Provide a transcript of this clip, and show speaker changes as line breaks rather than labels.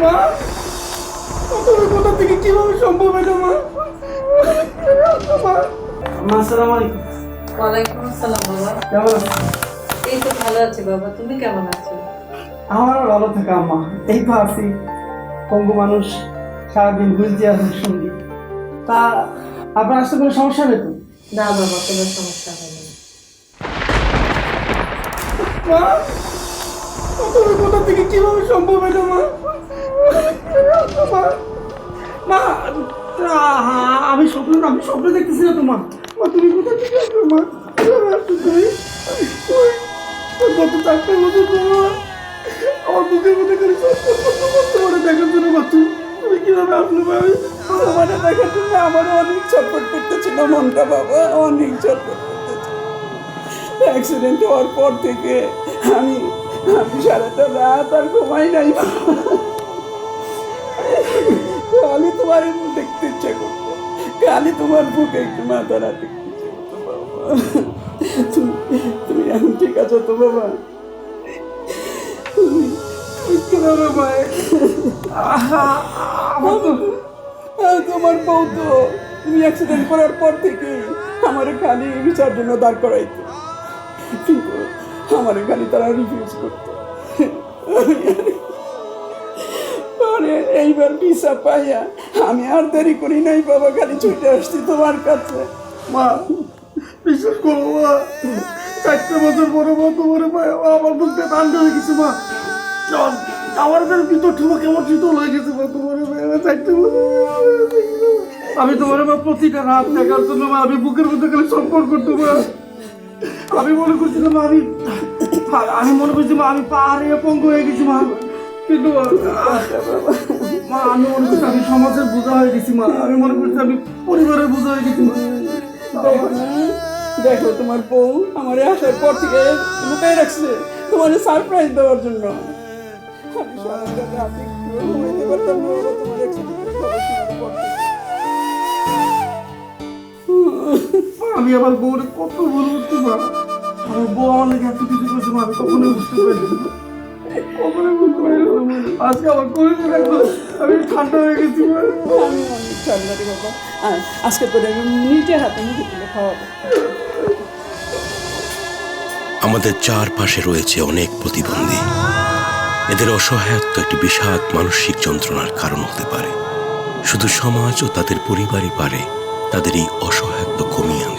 মা, তুমি কোথা থেকে কিভাবে সম্ভব এটা মা? মা, আসসালামু আলাইকুম।
ওয়ালাইকুম আসসালাম বাবা।
কেমন আছো?
এই তো ভালো আছি বাবা, তুমি কেমন আছো?
আমার ভালো থাকা আম্মা, এই তো আছি। পঙ্গু মানুষ, সারাদিন হুইল চেয়ারের সঙ্গী। তা আপনার আসতে কোনো সমস্যা নেই তো?
না বাবা, কোনো সমস্যা হয়নি।
মা, তুমি কোথা থেকে কিভাবে সম্ভব এটা মা? মা, মা, আমি স্বপ্ন দেখতেছি না তোমার। মা, তুমি কোথা থেকে আসবে মা? কিভাবে আসছো তুমি? গত 4টা বছর তোমার আমার বুকের মধ্যে করে তোমার দেখার জন্য মা, তুমি কিভাবে আসলে মা?
তোমার দেখার জন্য আমারও অনেক ছটফট করতেছিল মনটা বাবা, অনেক ছটফট করতেছিল। অ্যাক্সিডেন্ট হওয়ার পর থেকে আমি আমি সারাটা রাত আর ঘুমাই নাই। খালি তোমার দেখতে ইচ্ছা করতো, খালি তোমার বুকে একটু মাথা রাখতে ইচ্ছা করতো বাবা। তুমি এখন ঠিক আছো তো বাবা?
কিভাবে মা?
তোমার বউ তো তুমি অ্যাক্সিডেন্ট করার পর থেকে আমার খালি বিচার জন্য দাঁড় করাইতো, কিন্তু আমার খালি তারা রিফিউজ করতো। পরে এইবার ভিসা পাইয়া আমি আর দেরি করি নাই বাবা, খালি ছুটে আসছি তোমার কাছে।
মা, বিশ্বাস করো মা, 4টা বছর পরে মা তোমার আমার বুকটা ঠান্ডা হয়ে গেছে মা। আমার ভিতর ঠুমো কেমন শীতল হয়ে গেছে মা তোমার 4টা বছর। আমি তোমার মা প্রতিটা রাত দেখার জন্য মা আমি বুকের মধ্যে খালি সম্পর্ক করতো মা। আমি মনে করছিলাম আমি মনে করছি মা আমি পাহাড়ে পঙ্গু হয়ে গেছি মা, কিন্তু মা আমি মনে করছি আমি সমাজের বোঝা হয়ে গেছি মা। আমি মনে করছি আমি পরিবারের বোঝা হয়ে গেছি মা।
দেখো তোমার বউ আমার আসার পর থেকে লুকাই রাখছে তোমার সারপ্রাইজ দেওয়ার জন্য। আমি সারাটা রাত একটু ঘুমাইতে পারতাম না বাবা, তোমার অ্যাক্সিডেন্টের খবর শোনার পর থেকে।
আমি আমার বউরে কত বড় করতে মা, আমার বউ আমার লেগে এত কিছু করছে মা, আমি কখনোই বুঝতে পারি না, কখনোই বুঝতে পারি না। আজকে আমার করে দেখো আমি ঠান্ডা হয়ে গেছি মা।
আমি অনেক ঠান্ডা রে বাবা, আজকে তোরে আমি নিজে হাতে মুখে তুলে খাওয়াবো।
আমাদের চারপাশে রয়েছে অনেক প্রতিবন্ধী। এদের অসহায়ত্ব একটি বিষাদ মানসিক যন্ত্রণার কারণ হতে পারে। শুধু সমাজ ও তাদের পরিবারই পারে তাদের এই অসহায়ত্ব কমিয়ে আনতে।